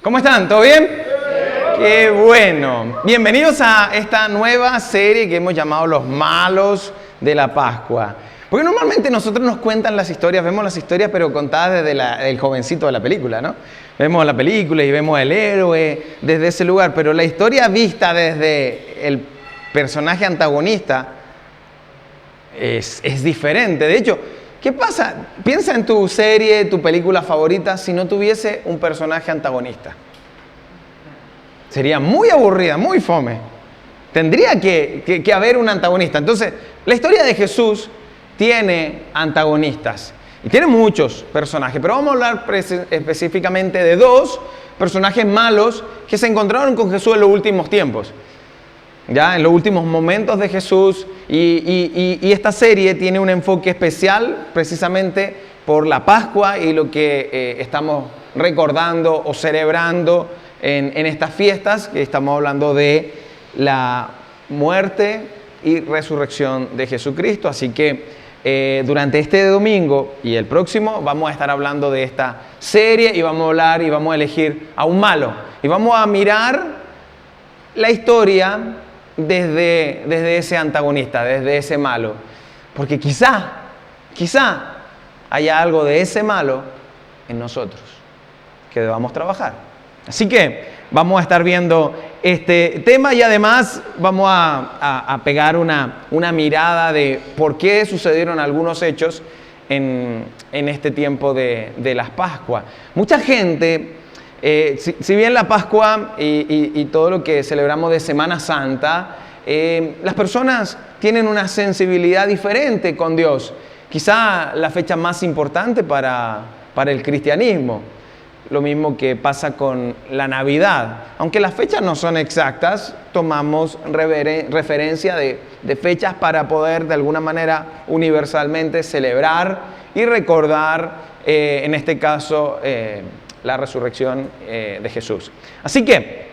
¿Cómo están? ¿Todo bien? ¡Qué bueno! Bienvenidos a esta nueva serie que hemos llamado Los Malos de la Pascua. Porque normalmente nosotros nos cuentan las historias, vemos las historias pero contadas desde el jovencito de la película, ¿no? Vemos la película y vemos el héroe desde ese lugar, pero la historia vista desde el personaje antagonista es diferente. De hecho, ¿qué pasa? Piensa en tu serie, tu película favorita, si no tuviese un personaje antagonista. Sería muy aburrida, muy fome. Tendría que haber un antagonista. Entonces, la historia de Jesús tiene antagonistas. Y tiene muchos personajes, pero vamos a hablar específicamente de dos personajes malos que se encontraron con Jesús en los últimos tiempos. Ya en los últimos momentos de Jesús, y esta serie tiene un enfoque especial precisamente por la Pascua y lo que estamos recordando o celebrando en estas fiestas, que estamos hablando de la muerte y resurrección de Jesucristo. Así que durante este domingo y el próximo vamos a estar hablando de esta serie y vamos a hablar y vamos a elegir a un malo y vamos a mirar la historia desde ese antagonista, desde ese malo, porque quizá haya algo de ese malo en nosotros que debamos trabajar. Así que vamos a estar viendo este tema y además vamos a pegar una mirada de por qué sucedieron algunos hechos en este tiempo de las Pascuas. Mucha gente, si bien la Pascua y todo lo que celebramos de Semana Santa, las personas tienen una sensibilidad diferente con Dios. Quizá la fecha más importante para el cristianismo. Lo mismo que pasa con la Navidad. Aunque las fechas no son exactas, tomamos referencia de fechas para poder de alguna manera universalmente celebrar y recordar, en este caso, la resurrección de Jesús. Así que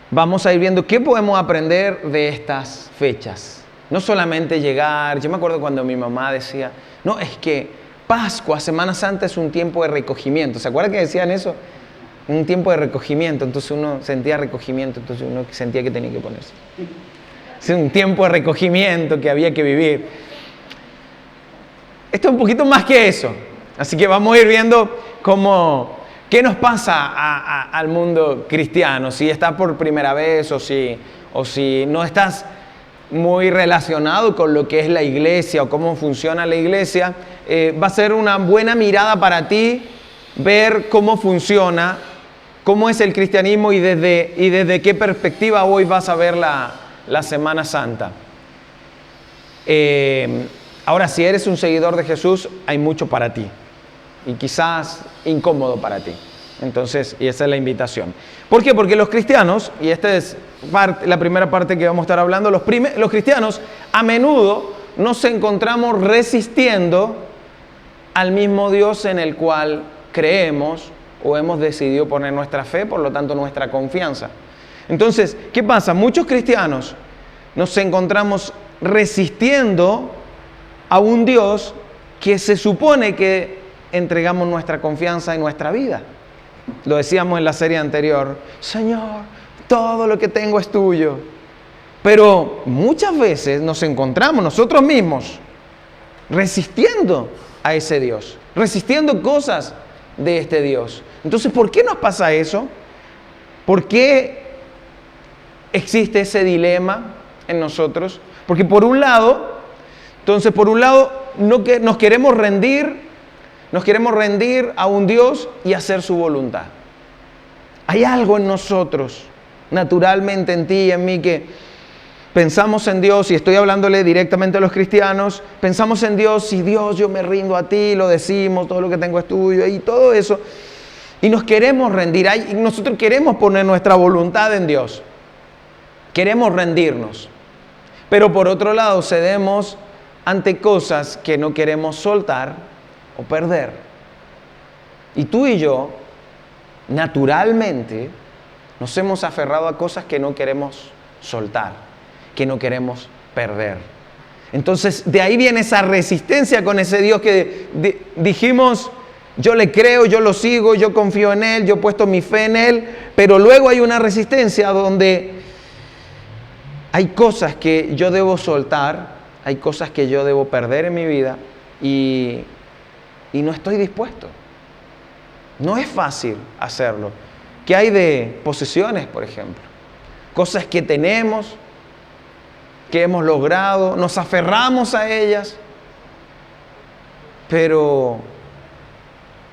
vamos a ir viendo qué podemos aprender de estas fechas. No solamente llegar, yo me acuerdo cuando mi mamá decía, no, es que Pascua, Semana Santa es un tiempo de recogimiento. ¿Se acuerdan que decían eso? Un tiempo de recogimiento. Entonces uno sentía recogimiento, entonces uno sentía que tenía que ponerse. Es un tiempo de recogimiento que había que vivir. Esto es un poquito más que eso. Así que vamos a ir viendo qué nos pasa al mundo cristiano. Si estás por primera vez o si no estás muy relacionado con lo que es la iglesia o cómo funciona la iglesia, va a ser una buena mirada para ti ver cómo funciona, cómo es el cristianismo y desde qué perspectiva hoy vas a ver la Semana Santa. Ahora, si eres un seguidor de Jesús, hay mucho para ti y quizás incómodo para ti. Entonces, y esa es la invitación. ¿Por qué? Porque los cristianos, y esta es la primera parte que vamos a estar hablando, los cristianos a menudo nos encontramos resistiendo al mismo Dios en el cual creemos o hemos decidido poner nuestra fe, por lo tanto nuestra confianza. Entonces, ¿qué pasa? Muchos cristianos nos encontramos resistiendo a un Dios que se supone que entregamos nuestra confianza y nuestra vida. Lo decíamos en la serie anterior, Señor, todo lo que tengo es tuyo. Pero muchas veces nos encontramos nosotros mismos resistiendo a ese Dios, resistiendo cosas de este Dios. Entonces, ¿por qué nos pasa eso? ¿Por qué existe ese dilema en nosotros? Porque por un lado no que nos queremos rendir a un Dios y hacer su voluntad. Hay algo en nosotros, naturalmente en ti y en mí, que pensamos en Dios, y estoy hablándole directamente a los cristianos, pensamos en Dios, y Dios, yo me rindo a ti, lo decimos, todo lo que tengo es tuyo, y todo eso, y nos queremos rendir, nosotros queremos poner nuestra voluntad en Dios, queremos rendirnos, pero por otro lado cedemos ante cosas que no queremos soltar o perder. Y tú y yo, naturalmente, nos hemos aferrado a cosas que no queremos soltar, que no queremos perder. Entonces, de ahí viene esa resistencia con ese Dios que dijimos, yo le creo, yo lo sigo, yo confío en Él, yo he puesto mi fe en Él, pero luego hay una resistencia donde hay cosas que yo debo soltar, hay cosas que yo debo perder en mi vida y no estoy dispuesto. No es fácil hacerlo. ¿Qué hay de posesiones, por ejemplo? Cosas que tenemos, que hemos logrado, nos aferramos a ellas, pero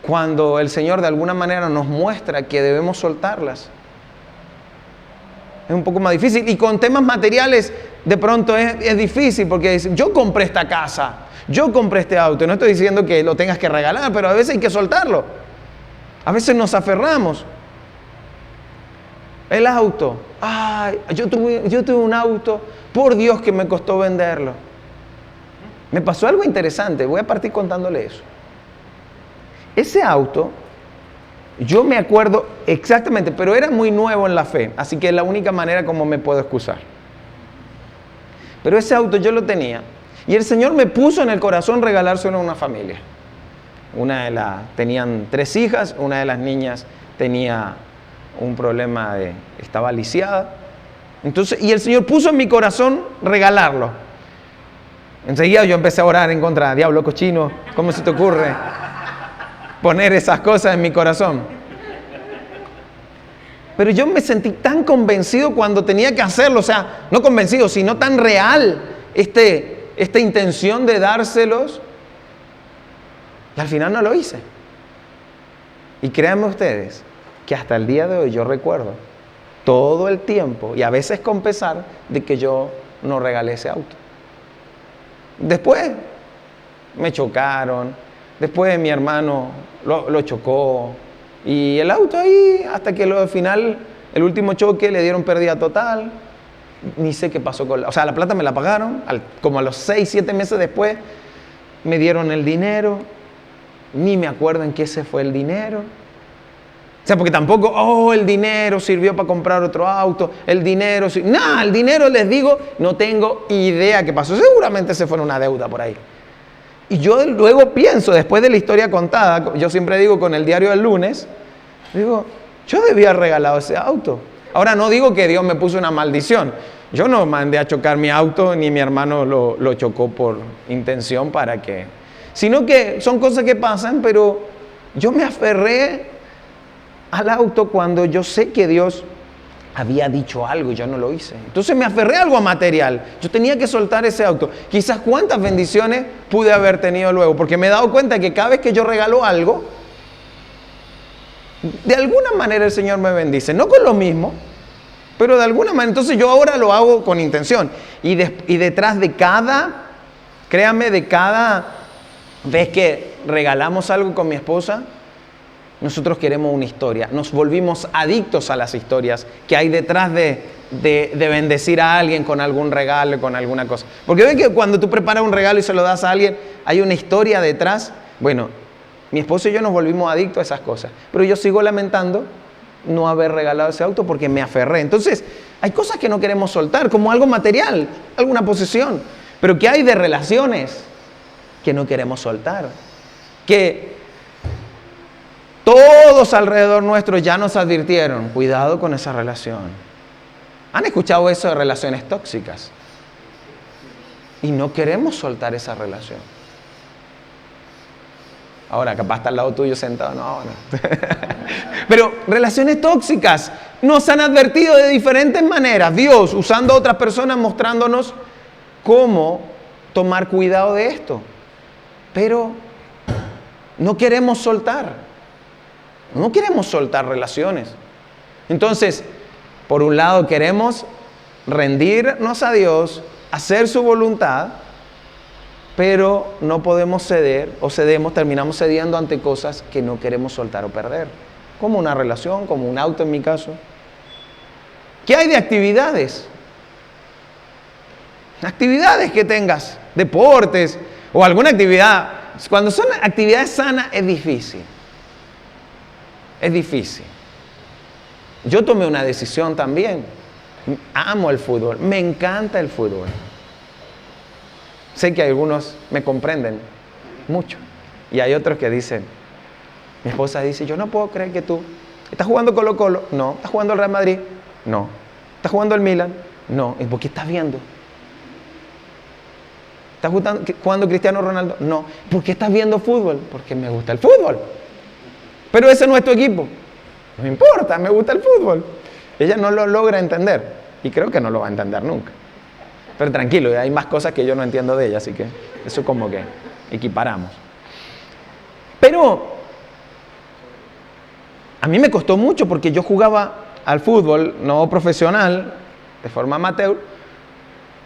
cuando el Señor de alguna manera nos muestra que debemos soltarlas, es un poco más difícil. Y con temas materiales de pronto es difícil porque dicen, yo compré esta casa, yo compré este auto. No estoy diciendo que lo tengas que regalar, pero a veces hay que soltarlo. A veces nos aferramos. El auto. Ay, yo tuve un auto, por Dios que me costó venderlo. Me pasó algo interesante, voy a partir contándole eso. Ese auto, yo me acuerdo exactamente, pero era muy nuevo en la fe, así que es la única manera como me puedo excusar. Pero ese auto yo lo tenía y el Señor me puso en el corazón regalárselo a una familia. Tenían 3 hijas, una de las niñas tenía un problema estaba lisiada. Entonces, y el Señor puso en mi corazón regalarlo. Enseguida yo empecé a orar en contra, diablo cochino, ¿cómo se te ocurre poner esas cosas en mi corazón? Pero yo me sentí tan convencido cuando tenía que hacerlo, o sea, no convencido, sino tan real esta intención de dárselos, y al final no lo hice. Y créanme ustedes que hasta el día de hoy yo recuerdo todo el tiempo, y a veces con pesar, de que yo no regalé ese auto. Después me chocaron, después mi hermano lo chocó, y el auto ahí, hasta que al final, el último choque, le dieron pérdida total. Ni sé qué pasó con o sea, la plata me la pagaron, como a los 6, 7 meses después, me dieron el dinero, ni me acuerdo en qué se fue el dinero. O sea, porque tampoco, el dinero sirvió para comprar otro auto, el dinero, el dinero, les digo, no tengo idea qué pasó. Seguramente se fue en una deuda por ahí. Y yo luego pienso, después de la historia contada, yo siempre digo con el diario del lunes, digo, yo debía haber regalado ese auto. Ahora no digo que Dios me puso una maldición. Yo no mandé a chocar mi auto, ni mi hermano lo chocó por intención sino que son cosas que pasan, pero yo me aferré al auto cuando yo sé que Dios había dicho algo y yo no lo hice. Entonces me aferré a algo material. Yo tenía que soltar ese auto. Quizás cuántas bendiciones pude haber tenido luego, porque me he dado cuenta que cada vez que yo regalo algo, de alguna manera el Señor me bendice. No con lo mismo, pero de alguna manera. Entonces yo ahora lo hago con intención. Y detrás de créanme, de cada vez que regalamos algo con mi esposa, nosotros queremos una historia. Nos volvimos adictos a las historias que hay detrás de bendecir a alguien con algún regalo, con alguna cosa. Porque ven que cuando tú preparas un regalo y se lo das a alguien, hay una historia detrás. Bueno, mi esposo y yo nos volvimos adictos a esas cosas. Pero yo sigo lamentando no haber regalado ese auto porque me aferré. Entonces, hay cosas que no queremos soltar, como algo material, alguna posesión. Pero ¿qué hay de relaciones que no queremos soltar? Que todos alrededor nuestro ya nos advirtieron, cuidado con esa relación. ¿Han escuchado eso de relaciones tóxicas? Y no queremos soltar esa relación. Ahora, capaz está al lado tuyo sentado, no. Pero relaciones tóxicas nos han advertido de diferentes maneras. Dios, usando a otras personas, mostrándonos cómo tomar cuidado de esto. Pero no queremos soltar. No queremos soltar relaciones. Entonces, por un lado queremos rendirnos a Dios, hacer su voluntad, pero no podemos ceder o terminamos cediendo ante cosas que no queremos soltar o perder. Como una relación, como un auto en mi caso. ¿Qué hay de actividades? Actividades que tengas, deportes o alguna actividad. Cuando son actividades sanas es difícil. Es difícil. Yo tomé una decisión también. Amo el fútbol, me encanta el fútbol. Sé que algunos me comprenden mucho y hay otros que dicen, Mi esposa dice, yo no puedo creer que tú estás jugando Colo-Colo. No. ¿Estás jugando el Real Madrid? No. ¿Estás jugando el Milan? No. ¿Y por qué estás viendo? ¿Estás jugando Cristiano Ronaldo? No. ¿Por qué estás viendo fútbol? Porque me gusta el fútbol. Pero ese no es tu equipo. No me importa, me gusta el fútbol. Ella no lo logra entender. Y creo que no lo va a entender nunca. Pero tranquilo, hay más cosas que yo no entiendo de ella, así que eso como que equiparamos. Pero a mí me costó mucho porque yo jugaba al fútbol, no profesional, de forma amateur,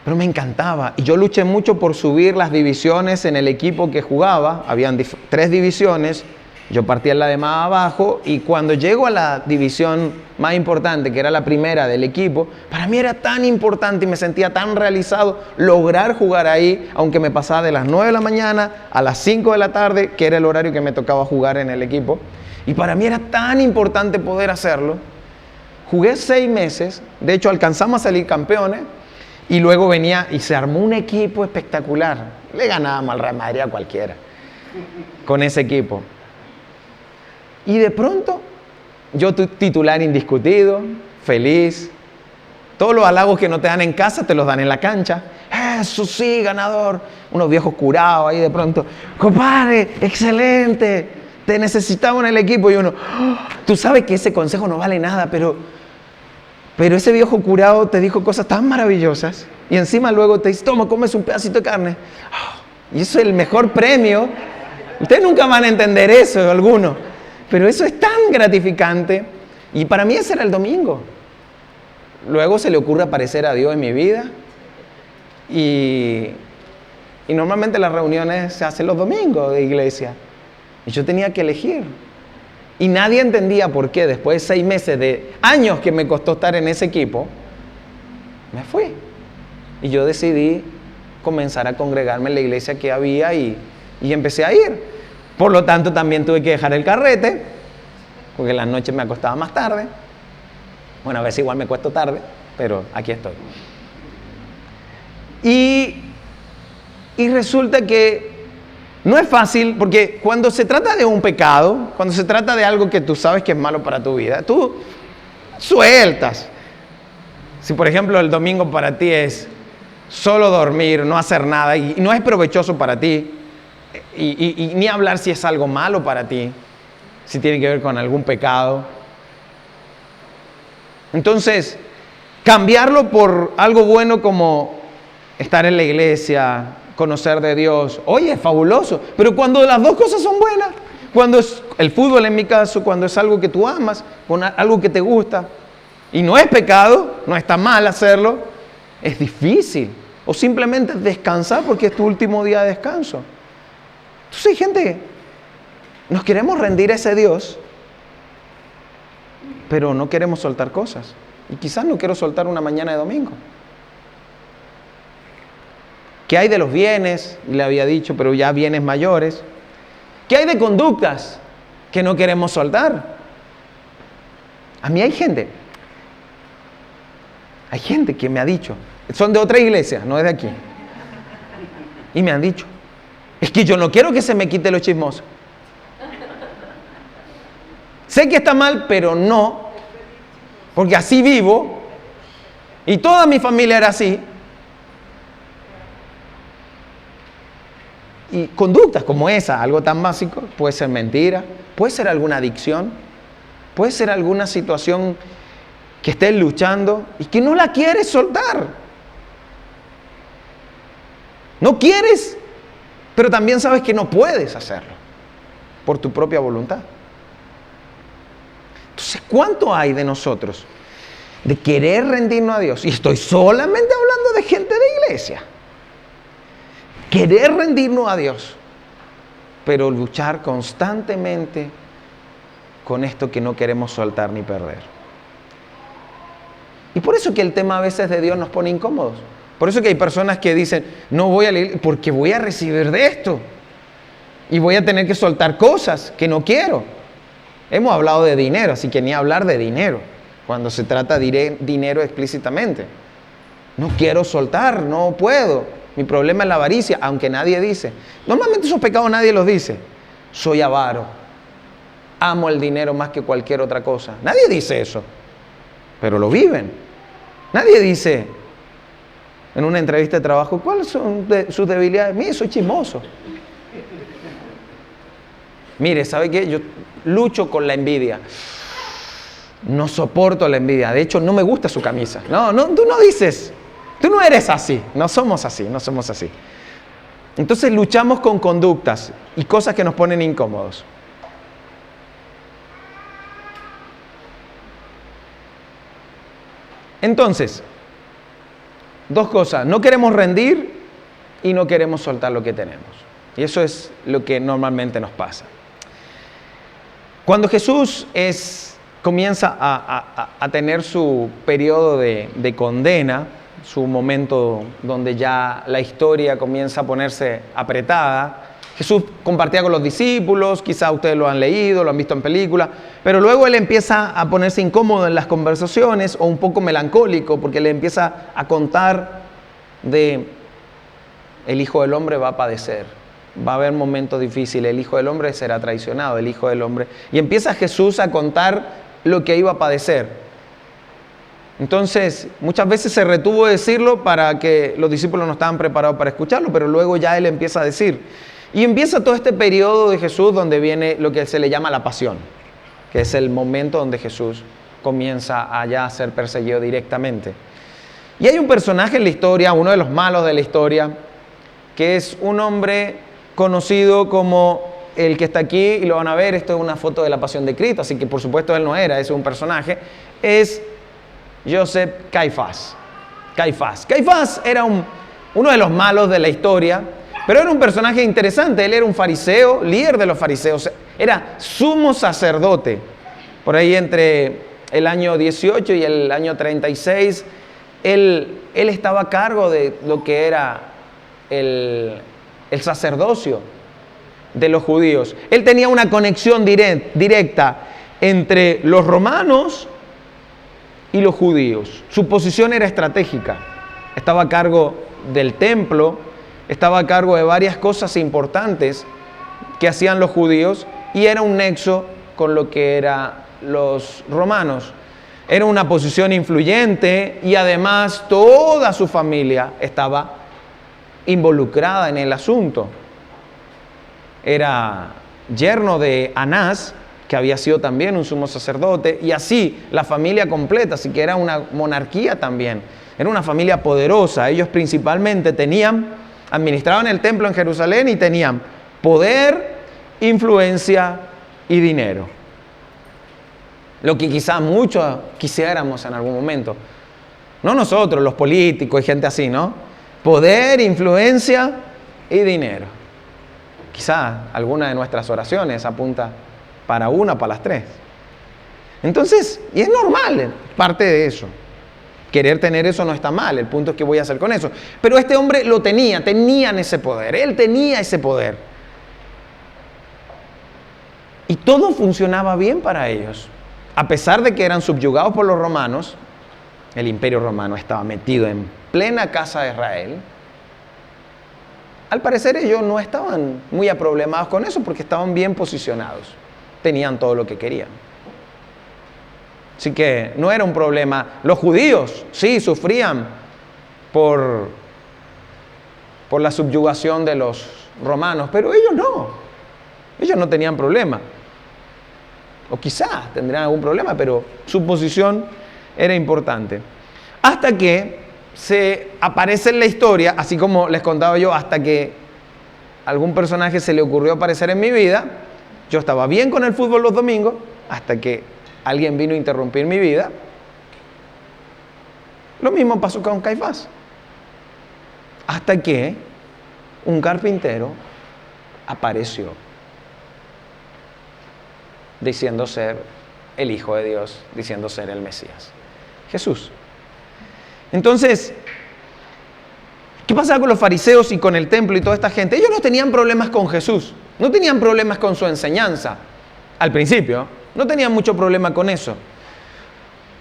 pero me encantaba. Y yo luché mucho por subir las divisiones en el equipo que jugaba. Habían 3 divisiones. Yo partía en la de más abajo y cuando llego a la división más importante, que era la primera del equipo, para mí era tan importante y me sentía tan realizado lograr jugar ahí, aunque me pasaba de las 9 de la mañana a las 5 de la tarde, que era el horario que me tocaba jugar en el equipo. Y para mí era tan importante poder hacerlo. Jugué 6 meses, de hecho alcanzamos a salir campeones y luego venía y se armó un equipo espectacular. Le ganábamos al Real Madrid a cualquiera con ese equipo. Y de pronto, yo titular indiscutido, feliz. Todos los halagos que no te dan en casa, te los dan en la cancha. Eso sí, ganador. Unos viejos curados ahí de pronto. Compadre, excelente. Te necesitaba en el equipo. Y uno, tú sabes que ese consejo no vale nada, pero ese viejo curado te dijo cosas tan maravillosas. Y encima luego te dice, toma, comes un pedacito de carne. Y eso es el mejor premio. Ustedes nunca van a entender eso, alguno. Pero eso es tan gratificante. Y para mí ese era el domingo. Luego se le ocurre aparecer a Dios en mi vida. Y normalmente las reuniones se hacen los domingos de iglesia. Y yo tenía que elegir. Y nadie entendía por qué después de 6 meses de años que me costó estar en ese equipo, me fui. Y yo decidí comenzar a congregarme en la iglesia que había y empecé a ir. Por lo tanto, también tuve que dejar el carrete, porque en las noches me acostaba más tarde. Bueno, a veces igual me acuesto tarde, pero aquí estoy. Y resulta que no es fácil, porque cuando se trata de un pecado, cuando se trata de algo que tú sabes que es malo para tu vida, tú sueltas. Si, por ejemplo, el domingo para ti es solo dormir, no hacer nada, y no es provechoso para ti, y ni hablar si es algo malo para ti, si tiene que ver con algún pecado. Entonces, cambiarlo por algo bueno como estar en la iglesia, conocer de Dios, oye, es fabuloso, pero cuando las dos cosas son buenas, cuando es el fútbol en mi caso, cuando es algo que tú amas, con algo que te gusta, y no es pecado, no está mal hacerlo, es difícil, o simplemente descansar porque es tu último día de descanso. Entonces, gente, nos queremos rendir a ese Dios, pero no queremos soltar cosas. Y quizás no quiero soltar una mañana de domingo. ¿Qué hay de los bienes? Le había dicho, pero ya bienes mayores. ¿Qué hay de conductas que no queremos soltar? A mí hay gente que me ha dicho, son de otra iglesia, no es de aquí, y me han dicho, es que yo no quiero que se me quite lo chismoso. Sé que está mal, pero no, porque así vivo, y toda mi familia era así. Y conductas como esa, algo tan básico, puede ser mentira, puede ser alguna adicción, puede ser alguna situación que estés luchando y que no la quieres soltar. No quieres, pero también sabes que no puedes hacerlo por tu propia voluntad. Entonces, ¿cuánto hay de nosotros de querer rendirnos a Dios? Y estoy solamente hablando de gente de iglesia. Querer rendirnos a Dios, pero luchar constantemente con esto que no queremos soltar ni perder. Y por eso que el tema a veces de Dios nos pone incómodos. Por eso que hay personas que dicen, no voy a leer porque voy a recibir de esto. Y voy a tener que soltar cosas que no quiero. Hemos hablado de dinero, así que ni hablar de dinero, cuando se trata de dinero explícitamente. No quiero soltar, no puedo. Mi problema es la avaricia, aunque nadie dice. Normalmente esos pecados nadie los dice. Soy avaro. amo el dinero más que cualquier otra cosa. Nadie dice eso, pero lo viven. Nadie dice en una entrevista de trabajo, ¿cuáles son sus debilidades? Mire, soy chismoso. Mire, ¿sabe qué? Yo lucho con la envidia. No soporto la envidia. De hecho, no me gusta su camisa. No, tú no dices. Tú no eres así. No somos así. Entonces luchamos con conductas y cosas que nos ponen incómodos. Entonces, dos cosas. No queremos rendir y no queremos soltar lo que tenemos. Y eso es lo que normalmente nos pasa. Cuando Jesús comienza a tener su periodo de condena, su momento donde ya la historia comienza a ponerse apretada, Jesús compartía con los discípulos, quizá ustedes lo han leído, lo han visto en películas, pero luego Él empieza a ponerse incómodo en las conversaciones o un poco melancólico porque le empieza a contar de el Hijo del Hombre va a padecer. Va a haber momentos difíciles, el Hijo del Hombre será traicionado, el Hijo del Hombre. Y empieza Jesús a contar lo que iba a padecer. Entonces, muchas veces se retuvo de decirlo para que los discípulos no estaban preparados para escucharlo, pero luego ya Él empieza a decir. Y empieza todo este periodo de Jesús donde viene lo que se le llama la pasión, que es el momento donde Jesús comienza a ser perseguido directamente. Y hay un personaje en la historia, uno de los malos de la historia, que es un hombre conocido como el que está aquí, y lo van a ver, esto es una foto de la Pasión de Cristo, así que por supuesto él no era, es un personaje, es Joseph Caifás. Caifás era uno de los malos de la historia, pero era un personaje interesante. Él era un fariseo, líder de los fariseos, era sumo sacerdote. Por ahí entre el año 18 y el año 36, él estaba a cargo de lo que era el sacerdocio de los judíos. Él tenía una conexión directa entre los romanos y los judíos. Su posición era estratégica. Estaba a cargo del templo, estaba a cargo de varias cosas importantes que hacían los judíos y era un nexo con lo que eran los romanos. Era una posición influyente y además toda su familia estaba involucrada en el asunto. Era yerno de Anás, que había sido también un sumo sacerdote, y así la familia completa, así que era una monarquía también. Era una familia poderosa. Ellos principalmente administraban el templo en Jerusalén y tenían poder, influencia y dinero. Lo que quizás muchos quisiéramos en algún momento. No nosotros, los políticos y gente así, ¿no? Poder, influencia y dinero. Quizás alguna de nuestras oraciones apunta para una, para las tres. Entonces, y es normal, parte de eso. Querer tener eso no está mal, el punto es qué voy a hacer con eso. Pero este hombre lo tenían ese poder, él tenía ese poder. Y todo funcionaba bien para ellos. A pesar de que eran subyugados por los romanos, el imperio romano estaba metido en plena casa de Israel. Al parecer ellos no estaban muy aproblemados con eso porque estaban bien posicionados. Tenían todo lo que querían. Así que no era un problema. Los judíos sí sufrían por la subyugación de los romanos, pero ellos no. Ellos no tenían problema. O quizás tendrían algún problema, pero su posición era importante. Hasta que se aparece en la historia, así como les contaba yo, hasta que algún personaje se le ocurrió aparecer en mi vida. Yo estaba bien con el fútbol los domingos, hasta que alguien vino a interrumpir mi vida. Lo mismo pasó con Caifás. Hasta que un carpintero apareció diciendo ser el Hijo de Dios, diciendo ser el Mesías, Jesús. Entonces, ¿qué pasaba con los fariseos y con el templo y toda esta gente? Ellos no tenían problemas con Jesús, no tenían problemas con su enseñanza. Al principio, no tenían mucho problema con eso.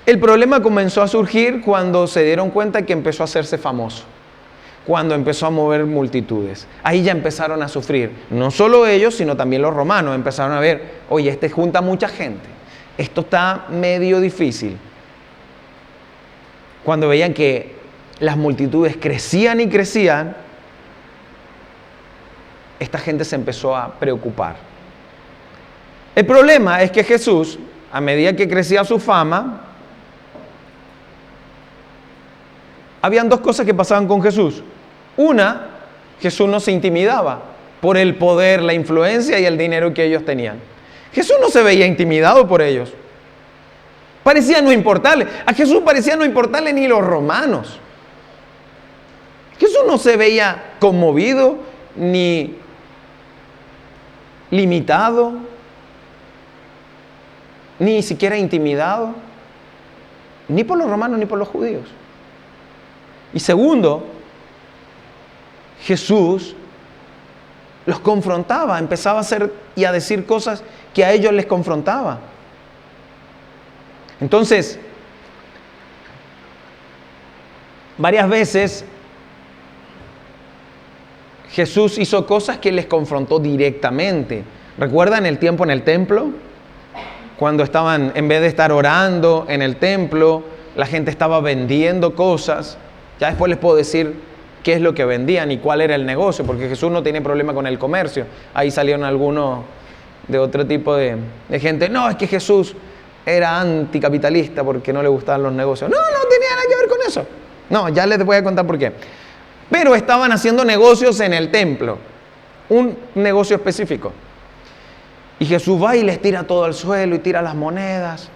El problema comenzó a surgir cuando se dieron cuenta que empezó a hacerse famoso. cuando empezó a mover multitudes. Ahí ya empezaron a sufrir. No solo ellos, sino también los romanos. Empezaron a ver, oye, junta mucha gente. Esto está medio difícil. Cuando veían que las multitudes crecían y crecían, esta gente se empezó a preocupar. El problema es que Jesús, a medida que crecía su fama, habían dos cosas que pasaban con Jesús. Una, Jesús no se intimidaba por el poder, la influencia y el dinero que ellos tenían. Jesús no se veía intimidado por ellos. Parecía no importarle. A Jesús parecía no importarle ni los romanos. Jesús no se veía conmovido ni limitado, ni siquiera intimidado, ni por los romanos ni por los judíos. Y segundo, Jesús los confrontaba, empezaba a hacer y a decir cosas que a ellos les confrontaba. Entonces, varias veces Jesús hizo cosas que les confrontó directamente. ¿Recuerdan el tiempo en el templo? Cuando estaban, en vez de estar orando en el templo, la gente estaba vendiendo cosas. Ya después les puedo decir qué es lo que vendían y cuál era el negocio, porque Jesús no tiene problema con el comercio. Ahí salieron algunos de otro tipo de gente. No, es que Jesús era anticapitalista porque no le gustaban los negocios. No tenía nada que ver con eso. No, ya les voy a contar por qué. Pero estaban haciendo negocios en el templo, un negocio específico. Y Jesús va y les tira todo al suelo y tira las monedas.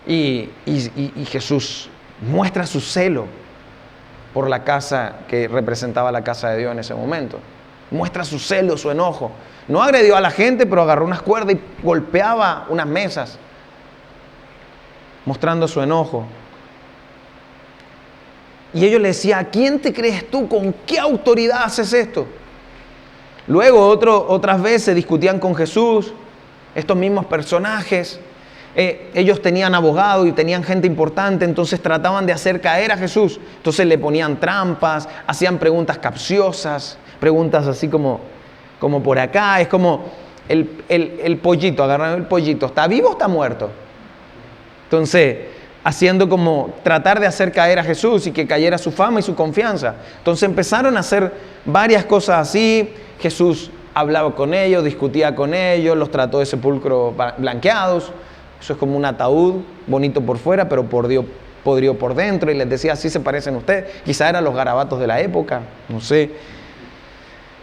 Y Jesús muestra su celo por la casa que representaba la casa de Dios en ese momento. Muestra su celo, su enojo. No agredió a la gente, pero agarró unas cuerdas y golpeaba unas mesas, mostrando su enojo. Y ellos le decían, ¿a quién te crees tú? ¿Con qué autoridad haces esto? Luego otras veces discutían con Jesús, estos mismos personajes. Ellos tenían abogados y tenían gente importante, entonces trataban de hacer caer a Jesús. Entonces le ponían trampas, hacían preguntas capciosas, preguntas así como por acá. Es como el pollito, agarraron el pollito, ¿está vivo o está muerto? Entonces, haciendo como tratar de hacer caer a Jesús y que cayera su fama y su confianza. Entonces empezaron a hacer varias cosas así. Jesús hablaba con ellos, discutía con ellos, los trató de sepulcro blanqueados. Eso es como un ataúd, bonito por fuera, pero podrido por dentro. Y les decía, así se parecen ustedes. Quizá eran los garabatos de la época, no sé.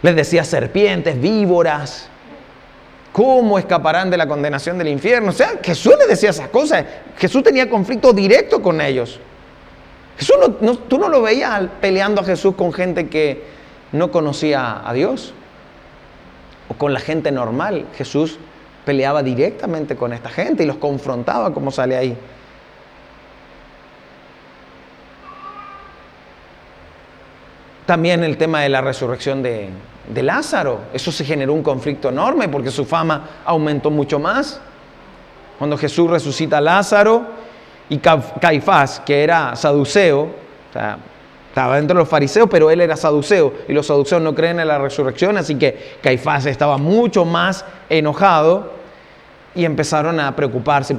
Les decía serpientes, víboras. ¿Cómo escaparán de la condenación del infierno? O sea, Jesús les decía esas cosas. Jesús tenía conflicto directo con ellos. Jesús tú no lo veías peleando a Jesús con gente que no conocía a Dios o con la gente normal. Jesús peleaba directamente con esta gente y los confrontaba, como sale ahí. También el tema de la resurrección de Lázaro. Eso se generó un conflicto enorme porque su fama aumentó mucho más. Cuando Jesús resucita a Lázaro y Caifás, que era saduceo, o sea, estaba dentro de los fariseos, pero él era saduceo y los saduceos no creen en la resurrección, así que Caifás estaba mucho más enojado y empezaron a preocuparse.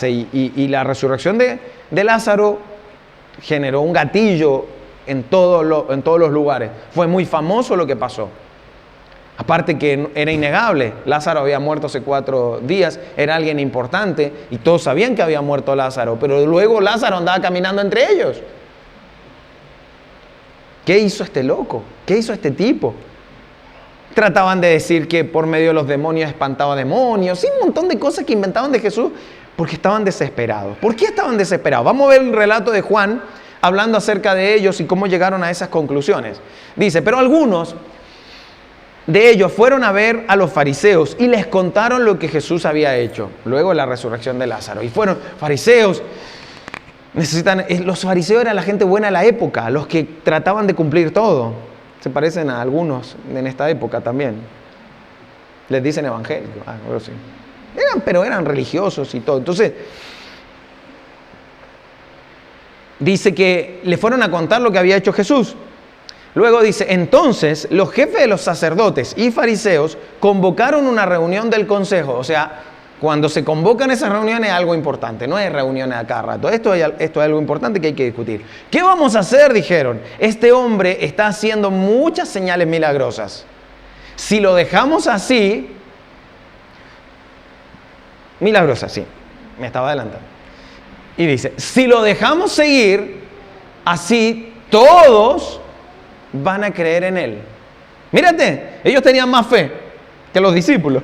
Y la resurrección de Lázaro generó un gatillo en todos los lugares. Fue muy famoso lo que pasó. Aparte que era innegable, Lázaro había muerto hace 4 días, era alguien importante y todos sabían que había muerto Lázaro, pero luego Lázaro andaba caminando entre ellos. ¿Qué hizo este loco? ¿Qué hizo este tipo? Trataban de decir que por medio de los demonios espantaba demonios, y un montón de cosas que inventaban de Jesús porque estaban desesperados. ¿Por qué estaban desesperados? Vamos a ver el relato de Juan hablando acerca de ellos y cómo llegaron a esas conclusiones. Dice, pero algunos de ellos fueron a ver a los fariseos y les contaron lo que Jesús había hecho luego de la resurrección de Lázaro. Y fueron fariseos. Los fariseos eran la gente buena de la época, los que trataban de cumplir todo. Se parecen a algunos en esta época también. Les dicen evangélicos, sí. Pero eran religiosos y todo. Entonces, dice que le fueron a contar lo que había hecho Jesús. Luego dice, entonces los jefes de los sacerdotes y fariseos convocaron una reunión del consejo. O sea, cuando se convocan esas reuniones es algo importante, no es reuniones a cada rato. Esto es algo importante que hay que discutir. ¿Qué vamos a hacer? Dijeron. Este hombre está haciendo muchas señales milagrosas. Si lo dejamos así, milagrosas, sí, me estaba adelantando. Y dice, si lo dejamos seguir así, todos van a creer en él. Mírate, ellos tenían más fe que los discípulos.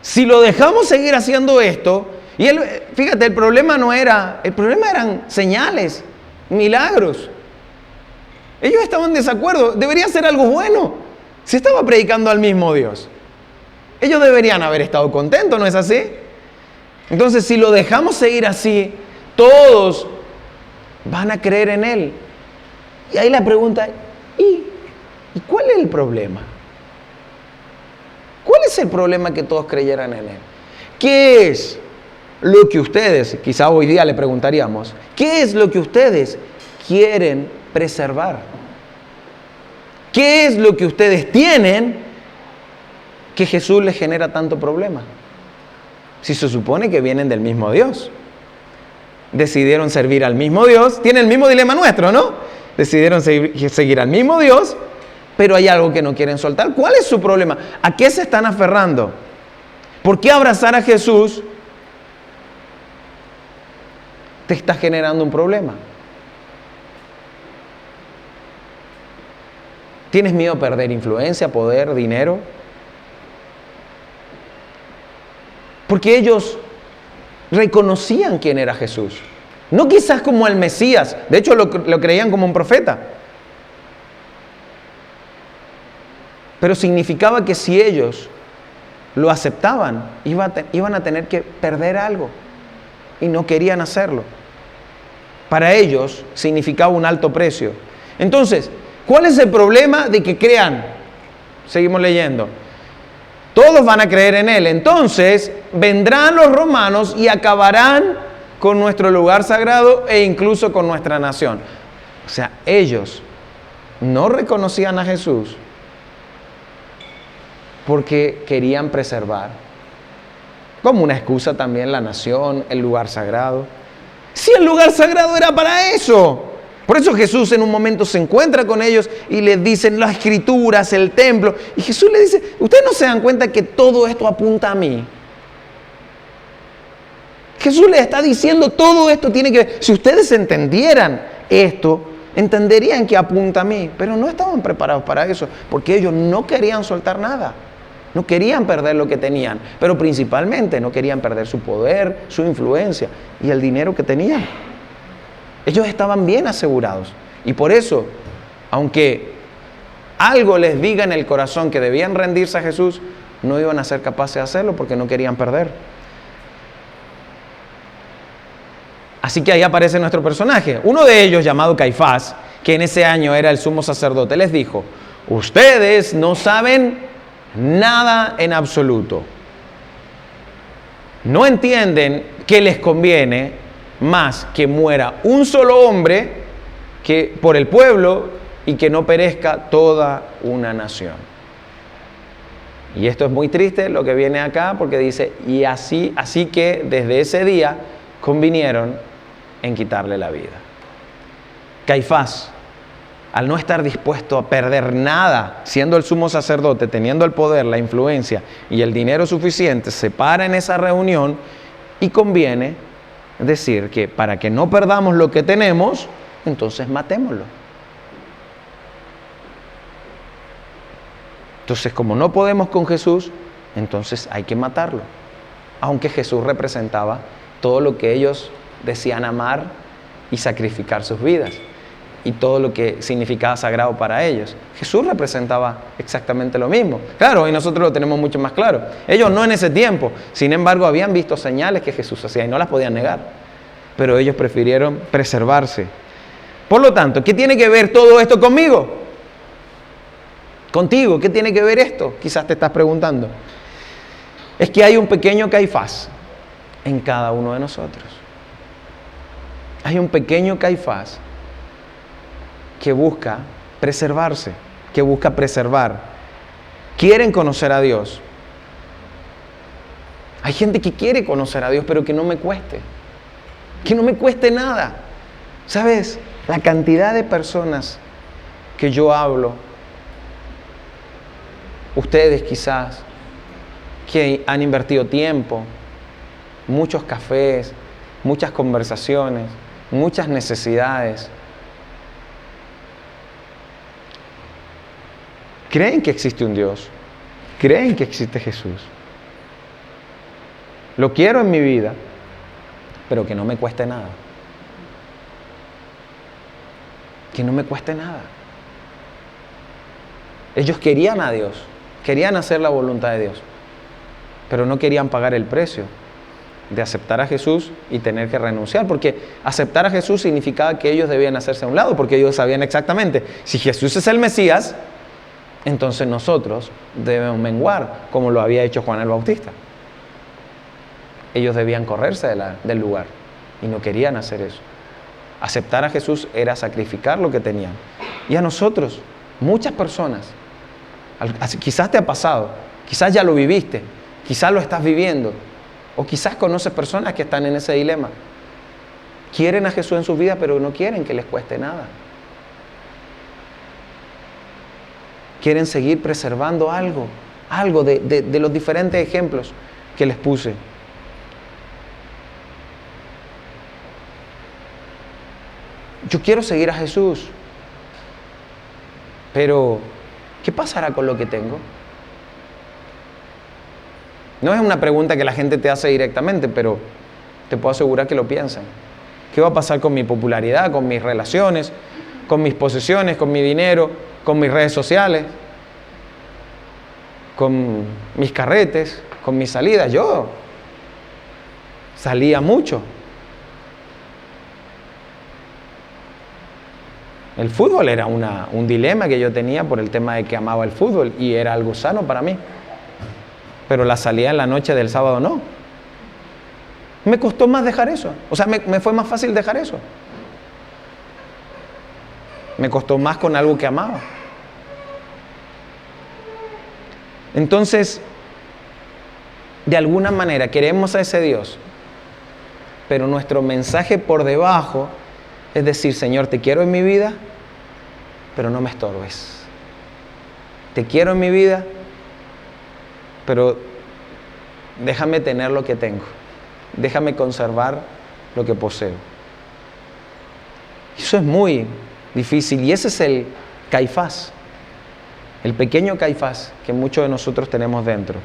Si lo dejamos seguir haciendo esto, y él, fíjate, el problema eran señales, milagros. Ellos estaban en desacuerdo, debería ser algo bueno. Se estaba predicando al mismo Dios. Ellos deberían haber estado contentos, ¿no es así? Entonces, si lo dejamos seguir así, todos van a creer en él. Y ahí la pregunta, ¿y cuál es el problema? ¿Cuál es el problema que todos creyeran en él? ¿Qué es lo que ustedes, quizá hoy día le preguntaríamos, qué es lo que ustedes quieren preservar? ¿Qué es lo que ustedes tienen que Jesús les genera tanto problema? Si se supone que vienen del mismo Dios. Decidieron servir al mismo Dios. Tiene el mismo dilema nuestro, ¿no? Decidieron seguir al mismo Dios, pero hay algo que no quieren soltar. ¿Cuál es su problema? ¿A qué se están aferrando? ¿Por qué abrazar a Jesús te está generando un problema? ¿Tienes miedo a perder influencia, poder, dinero? Porque ellos reconocían quién era Jesús. No quizás como el Mesías, de hecho lo creían como un profeta. Pero significaba que si ellos lo aceptaban, iban a tener que perder algo. Y no querían hacerlo. Para ellos significaba un alto precio. Entonces, ¿cuál es el problema de que crean? Seguimos leyendo. Todos van a creer en él. Entonces vendrán los romanos y acabarán con nuestro lugar sagrado e incluso con nuestra nación. O sea, ellos no reconocían a Jesús porque querían preservar, como una excusa también, la nación, el lugar sagrado. Si el lugar sagrado era para eso. Por eso Jesús en un momento se encuentra con ellos y les dicen las escrituras, el templo. Y Jesús les dice, ¿ustedes no se dan cuenta que todo esto apunta a mí? Jesús les está diciendo, todo esto tiene que ver. Si ustedes entendieran esto, entenderían que apunta a mí. Pero no estaban preparados para eso, porque ellos no querían soltar nada. No querían perder lo que tenían, pero principalmente no querían perder su poder, su influencia y el dinero que tenían. Ellos estaban bien asegurados. Y por eso, aunque algo les diga en el corazón que debían rendirse a Jesús, no iban a ser capaces de hacerlo porque no querían perder. Así que ahí aparece nuestro personaje. Uno de ellos, llamado Caifás, que en ese año era el sumo sacerdote, les dijo, ustedes no saben nada en absoluto. No entienden que les conviene más que muera un solo hombre que por el pueblo y que no perezca toda una nación. Y esto es muy triste lo que viene acá porque dice, y así que desde ese día convinieron en quitarle la vida. Caifás, al no estar dispuesto a perder nada, siendo el sumo sacerdote, teniendo el poder, la influencia y el dinero suficiente, se para en esa reunión y conviene decir que para que no perdamos lo que tenemos, entonces matémoslo. Entonces, como no podemos con Jesús, entonces hay que matarlo. Aunque Jesús representaba todo lo que ellos decían amar y sacrificar sus vidas. Y todo lo que significaba sagrado para ellos. Jesús representaba exactamente lo mismo. Claro, y nosotros lo tenemos mucho más claro. Ellos no en ese tiempo. Sin embargo, habían visto señales que Jesús hacía y no las podían negar. Pero ellos prefirieron preservarse. Por lo tanto, ¿qué tiene que ver todo esto conmigo? Contigo, ¿qué tiene que ver esto? Quizás te estás preguntando. Es que hay un pequeño Caifás en cada uno de nosotros. Hay un pequeño Caifás que busca preservarse, que busca preservar. Quieren conocer a Dios. Hay gente que quiere conocer a Dios, pero que no me cueste. Que no me cueste nada. ¿Sabes? La cantidad de personas que yo hablo, ustedes quizás, que han invertido tiempo, muchos cafés, muchas conversaciones, muchas necesidades. Creen que existe un Dios, creen que existe Jesús. Lo quiero en mi vida, pero que no me cueste nada. Que no me cueste nada. Ellos querían a Dios, querían hacer la voluntad de Dios, pero no querían pagar el precio de aceptar a Jesús y tener que renunciar, porque aceptar a Jesús significaba que ellos debían hacerse a un lado, porque ellos sabían exactamente, si Jesús es el Mesías, entonces nosotros debemos menguar, como lo había hecho Juan el Bautista. Ellos debían correrse del lugar y no querían hacer eso. Aceptar a Jesús era sacrificar lo que tenían. Y a nosotros, muchas personas, quizás te ha pasado, quizás ya lo viviste, quizás lo estás viviendo, o quizás conoces personas que están en ese dilema. Quieren a Jesús en su vida, pero no quieren que les cueste nada. Quieren seguir preservando algo de los diferentes ejemplos que les puse. Yo quiero seguir a Jesús, pero ¿qué pasará con lo que tengo? No es una pregunta que la gente te hace directamente, pero te puedo asegurar que lo piensan. ¿Qué va a pasar con mi popularidad, con mis relaciones, con mis posesiones, con mi dinero, con mis redes sociales, con mis carretes, con mis salidas? Yo salía mucho. El fútbol era un dilema que yo tenía por el tema de que amaba el fútbol y era algo sano para mí. Pero la salida en la noche del sábado no. Me costó más dejar eso. O sea, me fue más fácil dejar eso. Me costó más con algo que amaba. Entonces, de alguna manera queremos a ese Dios, pero nuestro mensaje por debajo es decir, Señor, te quiero en mi vida, pero no me estorbes. Te quiero en mi vida, pero déjame tener lo que tengo. Déjame conservar lo que poseo. Eso es muy difícil y ese es el Caifás, el pequeño Caifás que muchos de nosotros tenemos dentro.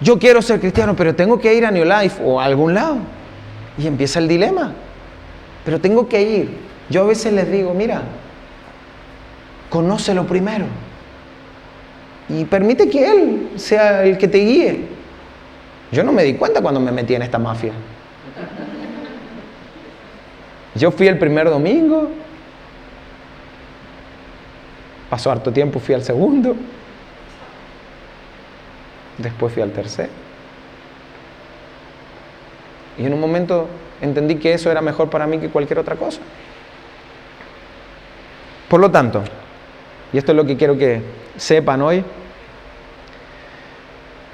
Yo quiero ser cristiano, pero tengo que ir a New Life o a algún lado. Y empieza el dilema. Pero tengo que ir. Yo a veces les digo, mira, conócelo primero. Y permite que Él sea el que te guíe. Yo no me di cuenta cuando me metí en esta mafia. Yo fui el primer domingo. Pasó harto tiempo, fui al segundo. Después fui al tercero. Y en un momento entendí que eso era mejor para mí que cualquier otra cosa. Por lo tanto, y esto es lo que quiero que sepan hoy,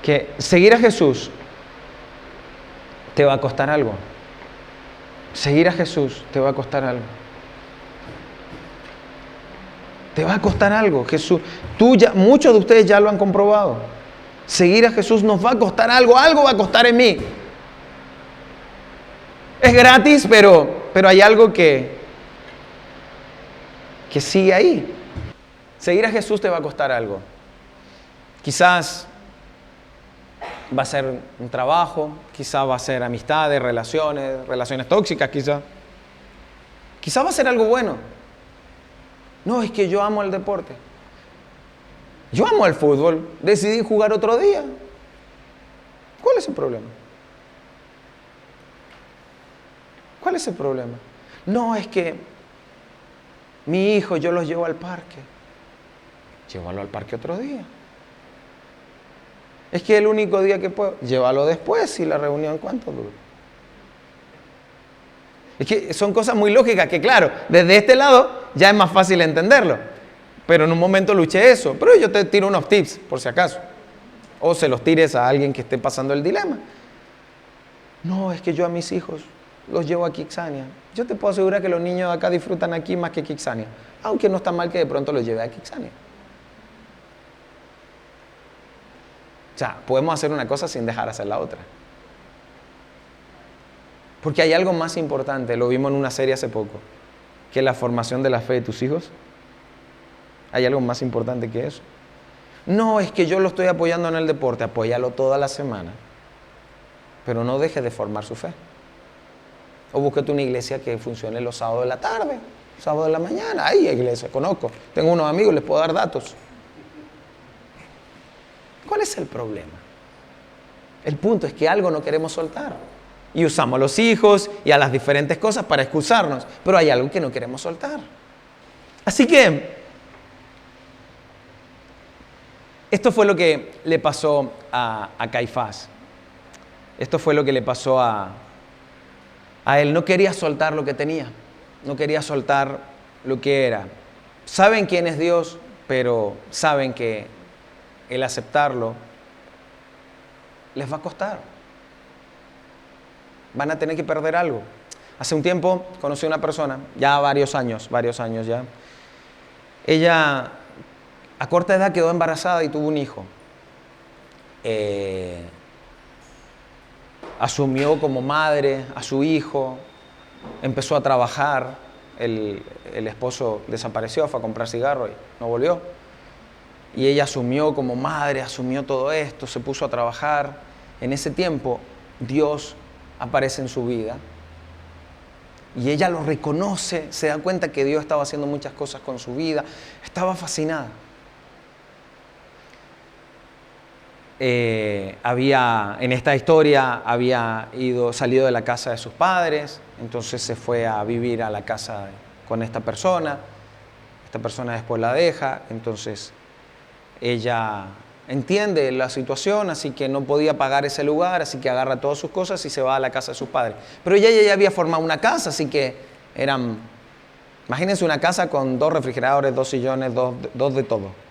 que seguir a Jesús te va a costar algo. Seguir a Jesús te va a costar algo. Te va a costar algo. Jesús, muchos de ustedes ya lo han comprobado. Seguir a Jesús nos va a costar algo, algo va a costar en mí. Es gratis, pero hay algo que sigue ahí. Seguir a Jesús te va a costar algo. Quizás va a ser un trabajo, quizás va a ser amistades, relaciones tóxicas, quizás. Quizás va a ser algo bueno. No, es que yo amo el deporte. Yo amo el fútbol, decidí jugar otro día. ¿Cuál es el problema? ¿Cuál es el problema? No, es que mi hijo yo los llevo al parque. Llévalo al parque otro día. Es que el único día que puedo, llévalo después y la reunión ¿cuánto dura? Es que son cosas muy lógicas que, claro, desde este lado ya es más fácil entenderlo. Pero en un momento luché eso. Pero yo te tiro unos tips, por si acaso. O se los tires a alguien que esté pasando el dilema. No, es que yo a mis hijos los llevo a Kixania. Yo te puedo asegurar que los niños de acá disfrutan aquí más que Kixania. Aunque no está mal que de pronto los lleve a Kixania. O sea, podemos hacer una cosa sin dejar hacer la otra. Porque hay algo más importante, lo vimos en una serie hace poco, que la formación de la fe de tus hijos. Hay algo más importante que eso. No, es que yo lo estoy apoyando en el deporte, apóyalo toda la semana. Pero no dejes de formar su fe. O búsquete una iglesia que funcione los sábados de la tarde, sábados de la mañana. Hay iglesia, conozco. Tengo unos amigos, les puedo dar datos. ¿Cuál es el problema? El punto es que algo no queremos soltar. Y usamos a los hijos y a las diferentes cosas para excusarnos. Pero hay algo que no queremos soltar. Así que esto fue lo que le pasó a Caifás. Esto fue lo que le pasó a él. No quería soltar lo que tenía. No quería soltar lo que era. Saben quién es Dios, pero saben que el aceptarlo les va a costar. Van a tener que perder algo. Hace un tiempo conocí a una persona, ya varios años ya. Ella a corta edad quedó embarazada y tuvo un hijo. Asumió como madre a su hijo, empezó a trabajar, el esposo desapareció, fue a comprar cigarros y no volvió. Y ella asumió como madre, asumió todo esto, se puso a trabajar. En ese tiempo, Dios aparece en su vida y ella lo reconoce, se da cuenta que Dios estaba haciendo muchas cosas con su vida, estaba fascinada. En esta historia había salido de la casa de sus padres, entonces se fue a vivir a la casa con esta persona después la deja, entonces ella entiende la situación, así que no podía pagar ese lugar, así que agarra todas sus cosas y se va a la casa de sus padres. Pero ella ya había formado una casa, así que imagínense una casa con 2 refrigeradores, 2 sillones, dos de todo.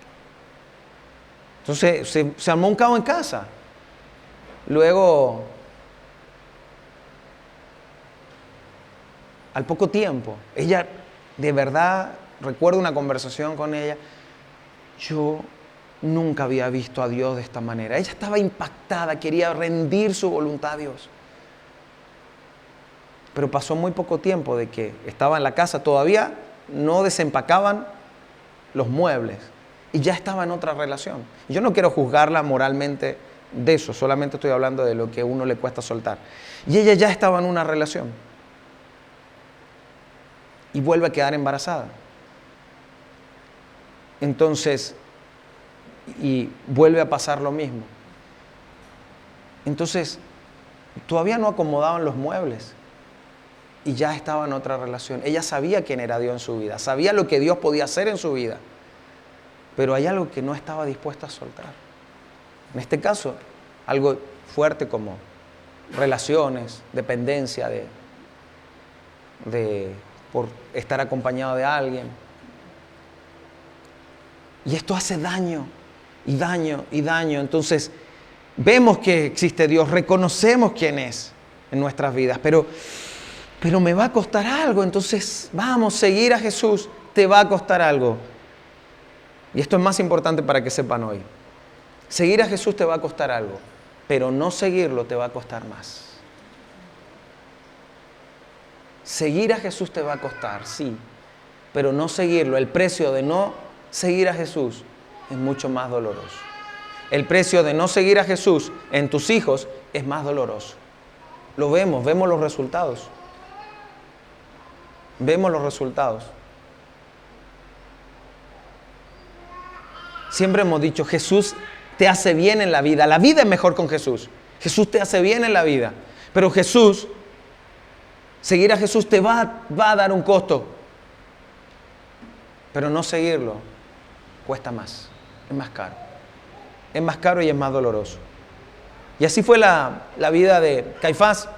Entonces se armó un caos en casa. Luego, al poco tiempo, ella, de verdad, recuerdo una conversación con ella, yo nunca había visto a Dios de esta manera. Ella estaba impactada, quería rendir su voluntad a Dios. Pero pasó muy poco tiempo de que estaba en la casa, todavía no desempacaban los muebles y ya estaba en otra relación. Yo no quiero juzgarla moralmente de eso, solamente estoy hablando de lo que a uno le cuesta soltar. Y ella ya estaba en una relación y vuelve a quedar embarazada. Entonces, y vuelve a pasar lo mismo. Entonces, todavía no acomodaban los muebles y ya estaba en otra relación. Ella sabía quién era Dios en su vida, sabía lo que Dios podía hacer en su vida, pero hay algo que no estaba dispuesta a soltar. En este caso, algo fuerte como relaciones, dependencia por estar acompañado de alguien. Y esto hace daño. Y daño, y daño. Entonces, vemos que existe Dios, reconocemos quién es en nuestras vidas, pero me va a costar algo. Entonces, vamos, seguir a Jesús te va a costar algo. Y esto es más importante para que sepan hoy. Seguir a Jesús te va a costar algo, pero no seguirlo te va a costar más. Seguir a Jesús te va a costar, sí, pero no seguirlo, el precio de no seguir a Jesús es mucho más doloroso. El precio de no seguir a Jesús en tus hijos es más doloroso. Lo vemos los resultados. Vemos los resultados. Siempre hemos dicho, Jesús te hace bien en la vida. La vida es mejor con Jesús. Jesús te hace bien en la vida. Pero seguir a Jesús te va a dar un costo. Pero no seguirlo cuesta más. Es más caro. Es más caro y es más doloroso. Y así fue la vida de Caifás.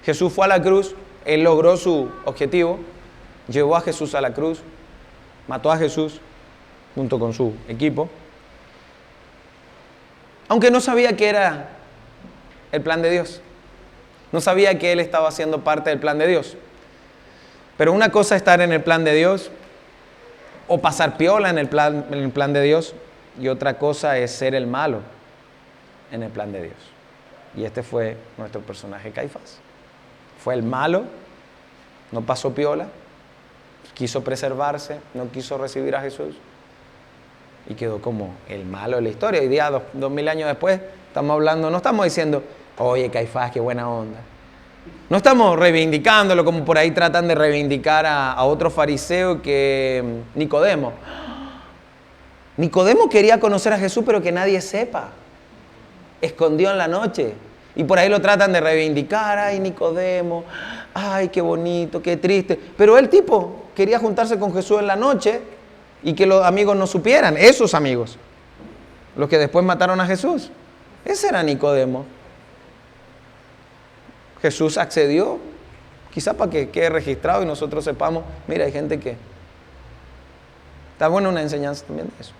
Jesús fue a la cruz, Él logró su objetivo, llevó a Jesús a la cruz, mató a Jesús junto con su equipo, aunque no sabía que era el plan de Dios. No sabía que él estaba haciendo parte del plan de Dios. Pero una cosa es estar en el plan de Dios o pasar piola en el plan de Dios, y otra cosa es ser el malo en el plan de Dios. Y este fue nuestro personaje Caifás. Fue el malo, no pasó piola, quiso preservarse, no quiso recibir a Jesús y quedó como el malo de la historia. Hoy día, 2000 años después, estamos hablando, no estamos diciendo, oye, Caifás, qué buena onda. No estamos reivindicándolo como por ahí tratan de reivindicar a otro fariseo que Nicodemo. Nicodemo quería conocer a Jesús, pero que nadie sepa. Escondió en la noche. Y por ahí lo tratan de reivindicar. Ay, Nicodemo. Ay, qué bonito, qué triste. Pero el tipo quería juntarse con Jesús en la noche y que los amigos no supieran. Esos amigos. Los que después mataron a Jesús. Ese era Nicodemo. Jesús accedió, quizá para que quede registrado y nosotros sepamos, mira, hay gente que... Está buena una enseñanza también de eso.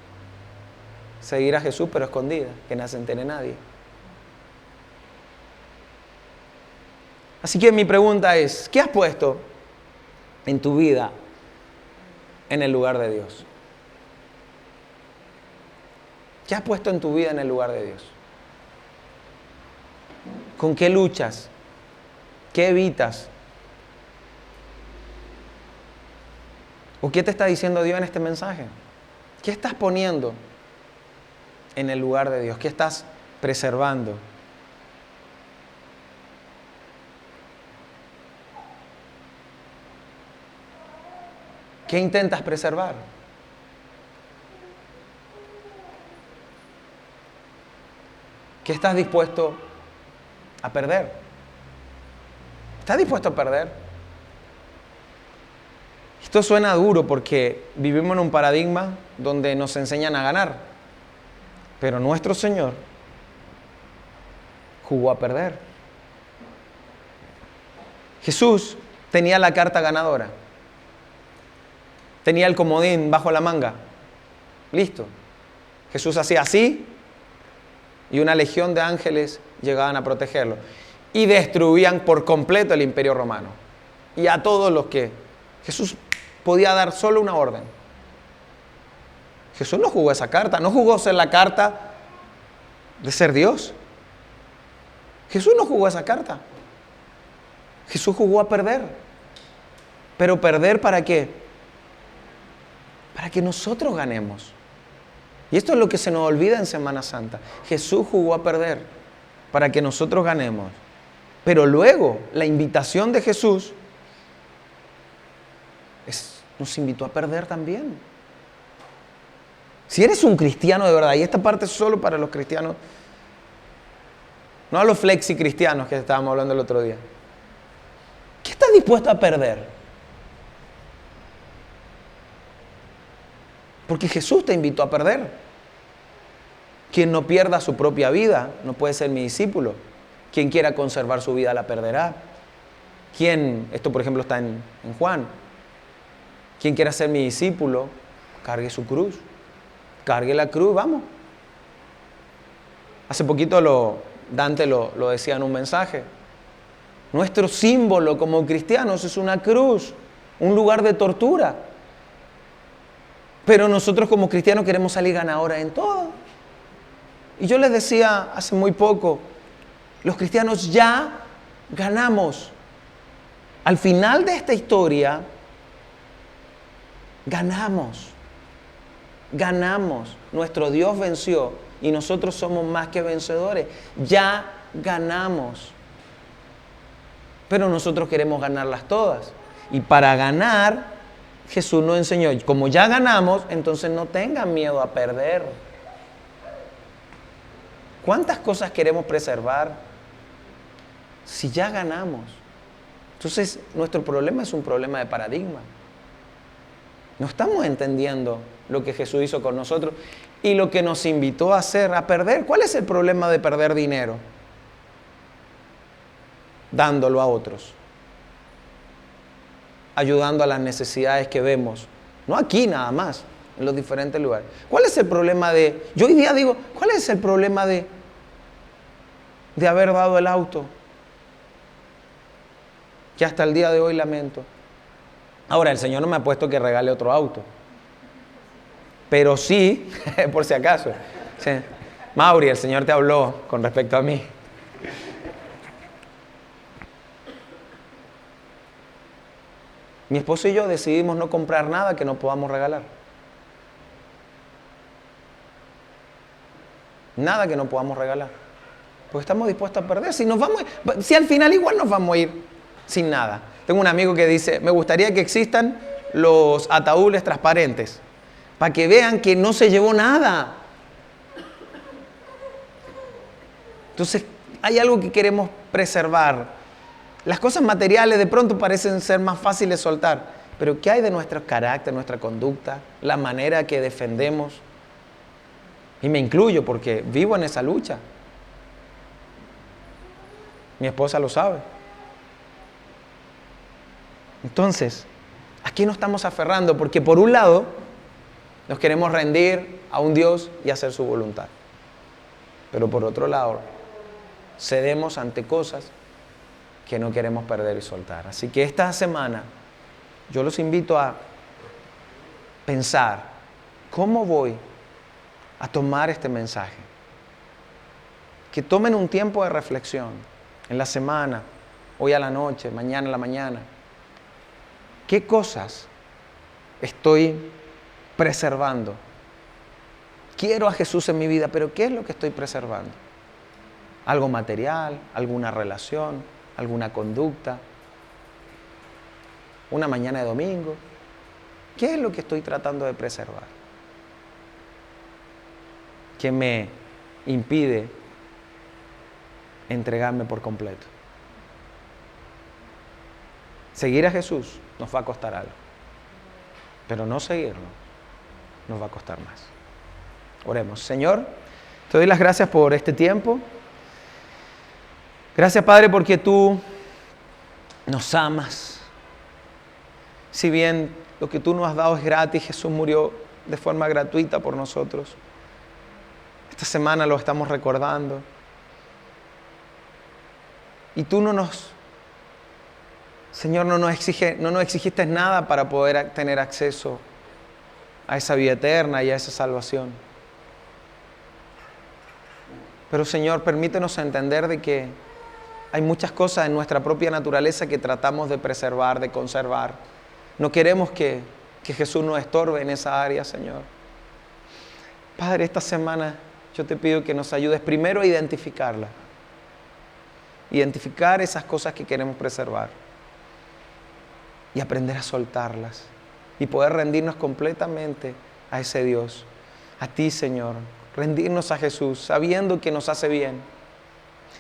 Seguir a Jesús pero escondida, que no se entere nadie. Así que mi pregunta es, ¿qué has puesto en tu vida en el lugar de Dios? ¿Qué has puesto en tu vida en el lugar de Dios? ¿Con qué luchas? ¿Qué evitas? ¿O qué te está diciendo Dios en este mensaje? ¿Qué estás poniendo en el lugar de Dios? ¿Qué estás preservando? ¿Qué intentas preservar? ¿Qué estás dispuesto a perder? ¿Estás dispuesto a perder? Esto suena duro porque vivimos en un paradigma donde nos enseñan a ganar. Pero nuestro Señor jugó a perder. Jesús tenía la carta ganadora. Tenía el comodín bajo la manga. Listo. Jesús hacía así y una legión de ángeles llegaban a protegerlo. Y destruían por completo el imperio romano. Y a todos los que... Jesús podía dar solo una orden. Jesús no jugó esa carta. No jugó ser la carta de ser Dios. Jesús no jugó esa carta. Jesús jugó a perder. ¿Pero perder para qué? Para que nosotros ganemos. Y esto es lo que se nos olvida en Semana Santa. Jesús jugó a perder para que nosotros ganemos. Pero luego, la invitación de Jesús nos invitó a perder también. Si eres un cristiano de verdad, y esta parte es solo para los cristianos, no a los flexi cristianos que estábamos hablando el otro día. ¿Qué estás dispuesto a perder? Porque Jesús te invitó a perder. Quien no pierda su propia vida no puede ser mi discípulo. Quien quiera conservar su vida la perderá. Esto por ejemplo está en Juan. Quien quiera ser mi discípulo, cargue su cruz. Cargue la cruz, vamos. Hace poquito Dante lo decía en un mensaje. Nuestro símbolo como cristianos es una cruz, un lugar de tortura. Pero nosotros como cristianos queremos salir ganadores en todo. Y yo les decía hace muy poco, los cristianos ya ganamos. Al final de esta historia, ganamos. Ganamos. Nuestro Dios venció y nosotros somos más que vencedores. Ya ganamos. Pero nosotros queremos ganarlas todas. Y para ganar, Jesús nos enseñó, como ya ganamos, entonces no tengan miedo a perder. ¿Cuántas cosas queremos preservar si ya ganamos? Entonces, nuestro problema es un problema de paradigma. No estamos entendiendo lo que Jesús hizo con nosotros y lo que nos invitó a hacer, a perder. ¿Cuál es el problema de perder dinero? Dándolo a otros. ayudando a las necesidades que vemos, no aquí nada más, en los diferentes lugares. ¿Cuál es el problema yo hoy día digo, cuál es el problema de haber dado el auto? Que hasta el día de hoy lamento. Ahora, el Señor no me ha puesto que regale otro auto. Pero sí, por si acaso. Sí. Mauri, el Señor te habló con respecto a mí. Mi esposo y yo decidimos no comprar nada que no podamos regalar. Nada que no podamos regalar. Porque estamos dispuestos a perder. Si al final igual nos vamos a ir sin nada. Tengo un amigo que dice, me gustaría que existan los ataúdes transparentes para que vean que no se llevó nada. Entonces, hay algo que queremos preservar. Las cosas materiales de pronto parecen ser más fáciles de soltar, pero ¿qué hay de nuestro carácter, nuestra conducta, la manera que defendemos? Y me incluyo porque vivo en esa lucha. Mi esposa lo sabe. Entonces, aquí nos estamos aferrando porque por un lado nos queremos rendir a un Dios y hacer su voluntad. Pero por otro lado, cedemos ante cosas que no queremos perder y soltar. Así que esta semana yo los invito a pensar, ¿cómo voy a tomar este mensaje? Que tomen un tiempo de reflexión en la semana, hoy a la noche, mañana a la mañana. ¿Qué cosas estoy preservando? Quiero a Jesús en mi vida, pero ¿qué es lo que estoy preservando? ¿Algo material? ¿Alguna relación? ¿Alguna conducta? ¿Una mañana de domingo? ¿Qué es lo que estoy tratando de preservar? ¿Qué me impide entregarme por completo? Seguir a Jesús nos va a costar algo, pero no seguirlo nos va a costar más. Oremos. Señor, te doy las gracias por este tiempo. Gracias, Padre, porque tú nos amas. Si bien lo que tú nos has dado es gratis, Jesús murió de forma gratuita por nosotros. Esta semana lo estamos recordando. Y tú Señor, no nos exigiste nada para poder tener acceso a esa vida eterna y a esa salvación. Pero, Señor, permítenos entender de que hay muchas cosas en nuestra propia naturaleza que tratamos de preservar, de conservar. No queremos que Jesús nos estorbe en esa área, Señor. Padre, esta semana yo te pido que nos ayudes primero a identificarla. Identificar esas cosas que queremos preservar. Y aprender a soltarlas. Y poder rendirnos completamente a ese Dios. A ti, Señor. Rendirnos a Jesús, sabiendo que nos hace bien.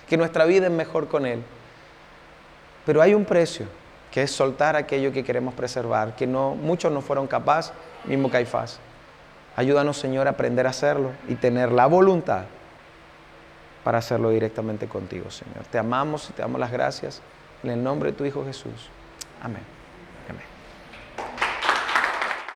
Que nuestra vida es mejor con Él. Pero hay un precio, que es soltar aquello que queremos preservar, que muchos no fueron capaces, mismo Caifás. Ayúdanos, Señor, a aprender a hacerlo y tener la voluntad para hacerlo directamente contigo, Señor. Te amamos y te damos las gracias en el nombre de tu Hijo Jesús. Amén.